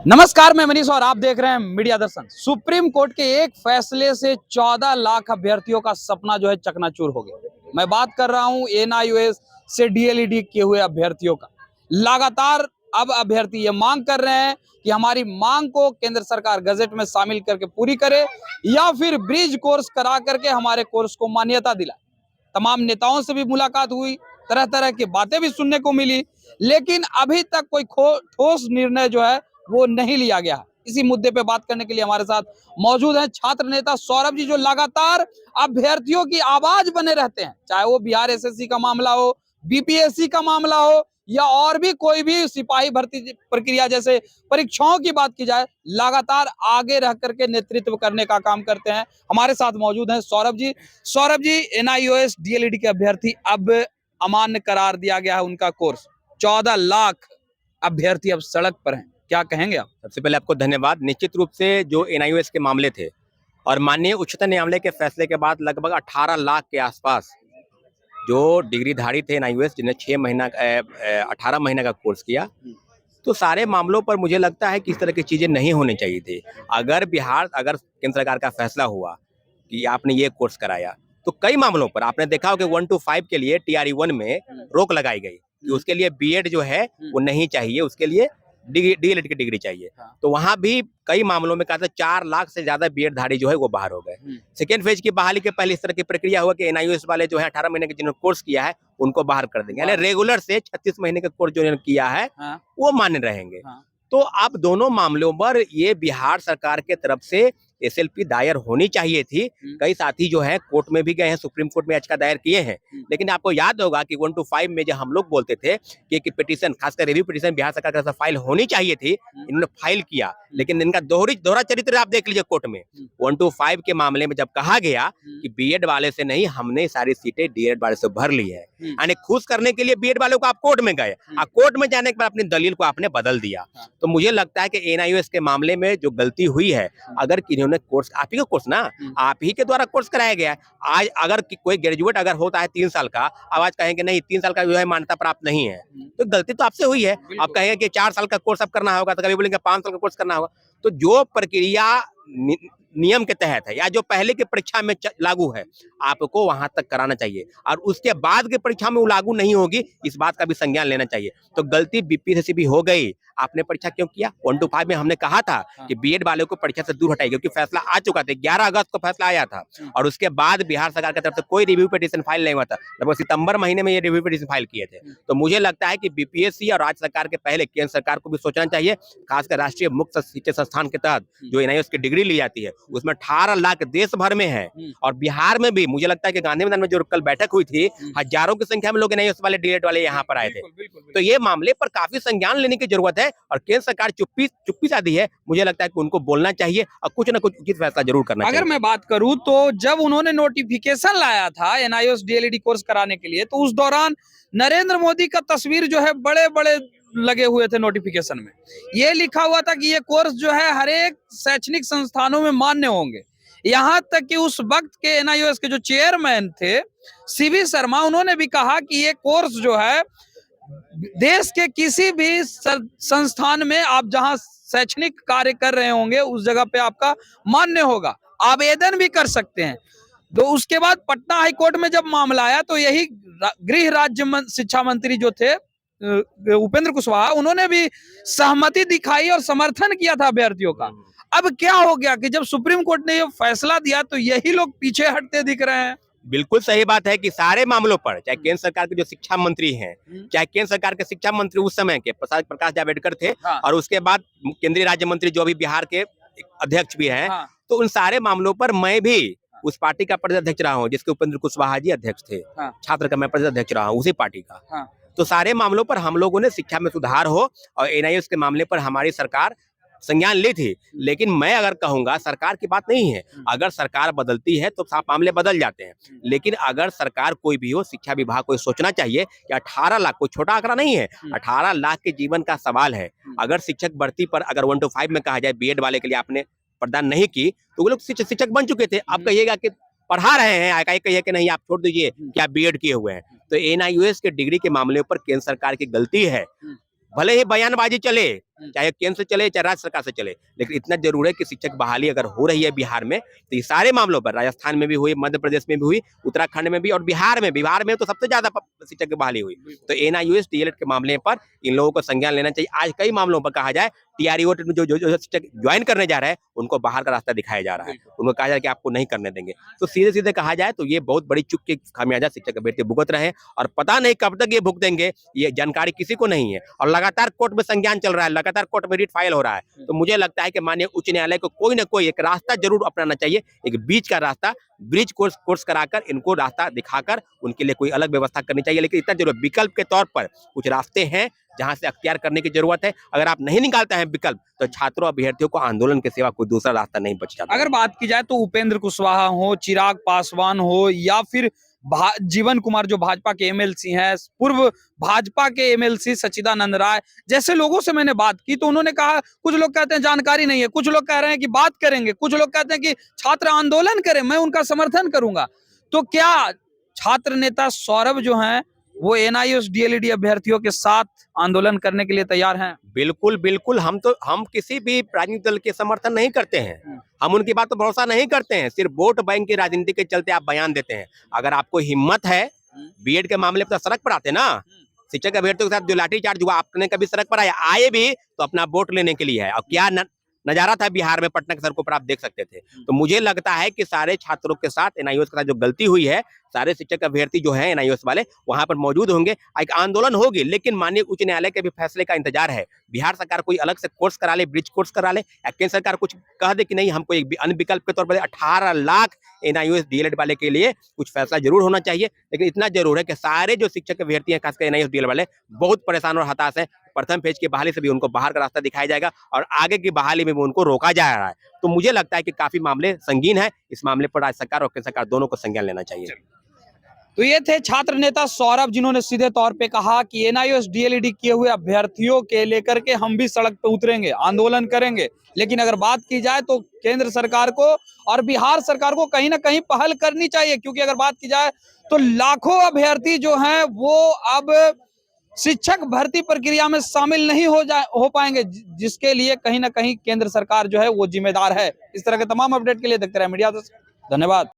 नमस्कार, मैं मनीष और आप देख रहे हैं मीडिया दर्शन। सुप्रीम कोर्ट के एक फैसले से 14 लाख अभ्यर्थियों का सपना जो है चकनाचूर हो गया। मैं बात कर रहा हूं एनआईओएस से डीएलईडी किए हुए अभ्यर्थियों का। लगातार अब अभ्यर्थी ये मांग कर रहे हैं कि हमारी मांग को केंद्र सरकार गजट में शामिल करके पूरी करे या फिर ब्रिज कोर्स करा करके हमारे कोर्स को मान्यता दिलाए। तमाम नेताओं से भी मुलाकात हुई, तरह तरह की बातें भी सुनने को मिली, लेकिन अभी तक कोई ठोस निर्णय जो है वो नहीं लिया गया। इसी मुद्दे पे बात करने के लिए हमारे साथ मौजूद हैं छात्र नेता सौरभ जी, जो लगातार अभ्यर्थियों की आवाज बने रहते हैं, चाहे वो बिहार एसएससी का मामला हो, बीपीएससी का मामला हो या और भी कोई भी सिपाही भर्ती प्रक्रिया जैसे परीक्षाओं की बात की जाए, लगातार आगे रह करके नेतृत्व करने का काम करते हैं। हमारे साथ मौजूद हैं सौरभ जी। सौरभ जी, एनआईओएस डीएलईडी के अभ्यर्थी अब अमान्य करार दिया गया है उनका कोर्स। 14 लाख अभ्यर्थी अब सड़क पर हैं, क्या कहेंगे आप? सबसे पहले आपको धन्यवाद। निश्चित रूप से जो एनआईओएस के मामले थे और माननीय उच्चतम न्यायालय के फैसले के बाद लगभग 18 लाख के आसपास जो डिग्रीधारी थे एनआईओएस, जिन्हें 18 महीने का कोर्स किया, तो सारे मामलों पर मुझे लगता है कि इस तरह की चीजें नहीं होनी चाहिए थी। अगर केंद्र सरकार का फैसला हुआ कि आपने ये कोर्स कराया, तो कई मामलों पर आपने देखा हो कि 1 to 5 के लिए TRE 1 में रोक लगाई गई कि उसके लिए बीएड जो है वो नहीं चाहिए, उसके लिए डीएलएड की डिग्री चाहिए। तो वहां भी कई मामलों में कहा था 4 लाख से ज्यादा बीएड धारी जो है वो बाहर हो गए। सेकेंड फेज की बहाली के पहले इस तरह की प्रक्रिया हुआ कि एनआईओएस वाले जो है 18 महीने के जिन्होंने कोर्स किया है उनको बाहर कर देंगे, यानी रेगुलर से 36 महीने का कोर्स जो किया है वो मान्य रहेंगे। तो अब दोनों मामलों पर ये बिहार सरकार के तरफ से एसएलपी दायर होनी चाहिए थी। कई साथी जो है कोर्ट में भी गए हैं, सुप्रीम कोर्ट में याचिका दायर किए हैं, लेकिन आपको याद होगा कि 1 to 5 में जो हम लोग बोलते थे कि पिटीशन, खासकर रिव्यू पिटीशन बिहार सरकार की तरफ से फाइल होनी चाहिए थी, इन्होंने फाइल किया, लेकिन इनका दोहरा चरित्र आप देख लीजिए कोर्ट में। 1 to 5 के मामले में जब कहा गया कि बीएड वाले से नहीं, हमने सारी सीटें डीएड वाले से भर ली है, यानी खुश करने के लिए बीएड वालों को आप कोर्ट में गए और कोर्ट में जाने के बाद अपनी दलील को आपने बदल दिया। तो मुझे लगता है कि एनआईओएस के मामले में जो गलती हुई है, अगर इन्होंने कोर्स, आप ही का कोर्स ना, आप ही के द्वारा कोर्स कराया गया है। आज अगर कोई ग्रेजुएट अगर होता है 3 साल का, आवाज कहेंगे नहीं 3 साल का जो है मान्यता प्राप्त नहीं है, तो गलती तो आपसे हुई है। आप कहेंगे कि 4 साल का कोर्स अब करना होगा, तो कभी बोलेंगे 5 साल का कोर्स करना होगा। तो जो प्रक्रिया नियम के तहत है या जो पहले की परीक्षा में लागू है, आपको वहां तक कराना चाहिए, और उसके बाद की परीक्षा में वो लागू नहीं होगी, इस बात का भी संज्ञान लेना चाहिए। तो गलती बीपीएससी भी हो गई, आपने परीक्षा क्यों किया? 1 to 5 में हमने कहा था कि बीएड वालों को परीक्षा से दूर हटाइए, क्योंकि फैसला आ चुका था, 11 अगस्त को फैसला आया था, और उसके बाद बिहार सरकार की तरफ से कोई रिव्यू पिटीशन फाइल नहीं हुआ था। लगभग सितंबर महीने में ये रिव्यू पिटीशन फाइल किए थे। तो मुझे लगता है कि बीपीएससी और राज्य सरकार के पहले केंद्र सरकार को भी सोचना चाहिए, खासकर राष्ट्रीय मुक्त शिक्षा संस्थान के तहत जो एनआईओएस की डिग्री ली जाती है, उसमें 18 लाख देश भर में है, और बिहार में भी मुझे लगता है कि गांधी मैदान में जो कल बैठक हुई थी, हजारों की संख्या में लोग एनआईओएस वाले डीएड वाले यहाँ पर आए थे। तो ये मामले पर काफी संज्ञान लेने की जरूरत है, और केंद्र सरकार चुप्पी साधी है। मुझे लगता है कि उनको बोलना चाहिए और कुछ ना कुछ उचित फैसला जरूर करना चाहिए। अगर मैं बात करूं तो जब उन्होंने नोटिफिकेशन लाया था एनआईओएस डीएलईडी कोर्स कराने के लिए, तो उस दौरान नरेंद्र मोदी का तस्वीर जो है बड़े बड़े लगे हुए थे नोटिफिकेशन में। ये लिखा हुआ था कि ये कोर्स जो है हर एक शैक्षणिक संस्थानों में मान्य होंगे। यहाँ तक कि उस वक्त के एनआईओएस के जो चेयरमैन थे सीवी शर्मा, उन्होंने भी कहा कि ये कोर्स जो है देश के किसी भी संस्थान में आप जहां शैक्षणिक कार्य कर रहे होंगे उस जगह पे आपका मान्य होगा, आवेदन भी कर सकते हैं। तो उसके बाद पटना हाई कोर्ट में जब मामला आया, तो यही गृह राज्य शिक्षा मंत्री जो थे उपेंद्र कुशवाहा, उन्होंने भी सहमति दिखाई और समर्थन किया था अभ्यर्थियों का। अब क्या हो गया कि जब सुप्रीम कोर्ट ने ये फैसला दिया, तो यही लोग पीछे हटते दिख रहे हैं। बिल्कुल सही बात है कि सारे मामलों पर, चाहे केंद्र सरकार के जो शिक्षा मंत्री हैं, चाहे केंद्र सरकार के शिक्षा मंत्री उस समय के प्रकाश जावड़ेकर थे, और उसके बाद केंद्रीय राज्य मंत्री जो अभी बिहार के अध्यक्ष भी हैं, तो उन सारे मामलों पर मैं भी उस पार्टी का प्रदेश अध्यक्ष रहा हूँ जिसके उपेंद्र कुशवाहा जी अध्यक्ष थे। छात्र का मैं प्रदेश अध्यक्ष रहा हूँ उसी पार्टी का। तो सारे मामलों पर हम लोगों ने शिक्षा में सुधार हो, और एनआईओएस के मामले पर हमारी सरकार संज्ञान ली थी। लेकिन मैं अगर कहूंगा, सरकार की बात नहीं है, अगर सरकार बदलती है तो मामले बदल जाते हैं, लेकिन अगर सरकार कोई भी हो, शिक्षा विभाग को सोचना चाहिए कि 18 लाख कोई छोटा आंकड़ा नहीं है, 18 लाख के जीवन का सवाल है। अगर शिक्षक भर्ती पर अगर 1 to 5 में कहा जाए बीएड वाले के लिए आपने प्रदान नहीं की, तो वो लोग शिक्षक बन चुके थे। अब कहिएगा कि पढ़ा रहे हैं, कहिए कि नहीं आप छोड़ दीजिए, क्या बीएड किए हुए हैं। तो एनआईओएस के डिग्री के मामले पर केंद्र सरकार की गलती है। भले ही बयानबाजी चले चाहे केंद्र से चले चाहे राज्य सरकार से चले, लेकिन इतना जरूर है कि शिक्षक बहाली अगर हो रही है बिहार में तो ये सारे मामलों पर, राजस्थान में भी हुई, मध्य प्रदेश में भी हुई, उत्तराखंड में भी और बिहार में तो सबसे ज्यादा शिक्षक की बहाली हुई। तो एनआईयूएस डीएलएड के मामले पर इन लोगों को संज्ञान लेना चाहिए। आज कई मामलों पर कहा जाए टीआरईओ जो शिक्षक ज्वाइन करने जा रहे हैं उनको बाहर का रास्ता दिखाया जा रहा है, उनको कहा जा रहा है कि आपको नहीं करने देंगे। तो सीधे सीधे कहा जाए तो ये बहुत बड़ी चूक की खामियाजा शिक्षक अभ्यर्थी भुगत रहे हैं और पता नहीं कब तक ये भुगतेंगे, ये जानकारी किसी को नहीं है। और लगातार कोर्ट में संज्ञान चल रहा है, लगातार कोर्ट में रिट फाइल हो रहा है। तो मुझे लगता है कि माननीय उच्च न्यायालय को कोई ना कोई एक रास्ता जरूर अपनाना चाहिए, एक बीच का रास्ता, ब्रिज कोर्स कराकर इनको रास्ता दिखाकर उनके लिए कोई अलग व्यवस्था करनी चाहिए। लेकिन इतना जरूर विकल्प के तौर पर कुछ रास्ते हैं जहां से अख्तियार करने की जरूरत है। अगर आप नहीं निकालते हैं विकल्प तो छात्रों अभ्यर्थियों को आंदोलन के सिवा कोई दूसरा रास्ता नहीं बच जाता। अगर बात की जाए तो उपेंद्र कुशवाहा हो, चिराग पासवान हो या फिर जीवन कुमार जो भाजपा के एमएलसी हैं, पूर्व भाजपा के एमएलसी सच्चिदानंद राय जैसे लोगों से मैंने बात की तो उन्होंने कहा, कुछ लोग कहते हैं जानकारी नहीं है, कुछ लोग कह रहे हैं कि बात करेंगे, कुछ लोग कहते हैं कि छात्र आंदोलन करें, मैं उनका समर्थन करूंगा। तो क्या छात्र नेता सौरभ जो हैं वो एनआईयूएस डीएलईडी अभ्यर्थियों के साथ आंदोलन करने के लिए तैयार हैं? बिल्कुल बिल्कुल, हम किसी भी राजनीतिक दल के समर्थन नहीं करते हैं, हम उनकी बात पर भरोसा नहीं करते हैं। सिर्फ वोट बैंक की राजनीति के चलते आप बयान देते हैं। अगर आपको हिम्मत है, बीएड के मामले पर सड़क पर आते ना, शिक्षक अभ्यर्थियों के साथ जो लाठीचार्ज हुआ आपने कभी सड़क पर आए भी तो अपना वोट लेने के लिए है। और क्या नजारा था बिहार में, पटना की सड़कों पर आप देख सकते थे। तो मुझे लगता है कि सारे छात्रों के साथ एनआईयूएस के साथ जो गलती हुई है, सारे शिक्षक अभ्यर्थी जो हैं एनआईयूएस वाले वहां पर मौजूद होंगे, एक आंदोलन होगी। लेकिन माननीय उच्च न्यायालय के भी फैसले का इंतजार है। बिहार सरकार कोई अलग से कोर्स करा ले, ब्रिज कोर्स करा ले, या केंद्र सरकार कुछ कह दे कि नहीं हमको एक अन्य विकल्प के तौर पर 18 लाख एनआईयूएस डीएलएड वाले के लिए कुछ फैसला जरूर होना चाहिए। लेकिन इतना जरूर है कि सारे जो शिक्षक अभ्यर्थी हैं, खासकर एनआईयूएस डीएलएड वाले, बहुत परेशान और हताश है। प्रथम फेज की बहाली से भी उनको बाहर का रास्ता दिखाया जाएगा और आगे की बहाली में भी उनको रोका जा रहा है। तो मुझे लगता है कि काफी मामले संगीन है, इस मामले पर राज्य सरकार और केंद्र सरकार दोनों को संज्ञान लेना चाहिए। तो ये थे छात्र नेता सौरभ, जिन्होंने सीधे तौर पे कहा कि एनआईयूएस डीएलईडी किए हुए अभ्यर्थियों के लेकर के हम भी सड़क पे उतरेंगे, आंदोलन करेंगे। लेकिन अगर बात की जाए तो केंद्र सरकार को और बिहार सरकार को कहीं ना कहीं पहल करनी चाहिए, क्योंकि अगर बात की जाए तो लाखों अभ्यर्थी जो हैं वो अब शिक्षक भर्ती प्रक्रिया में शामिल नहीं हो पाएंगे, जिसके लिए कहीं ना कहीं केंद्र सरकार जो है वो जिम्मेदार है। इस तरह के तमाम अपडेट के लिए देखते रहे मीडिया दर्शन। धन्यवाद।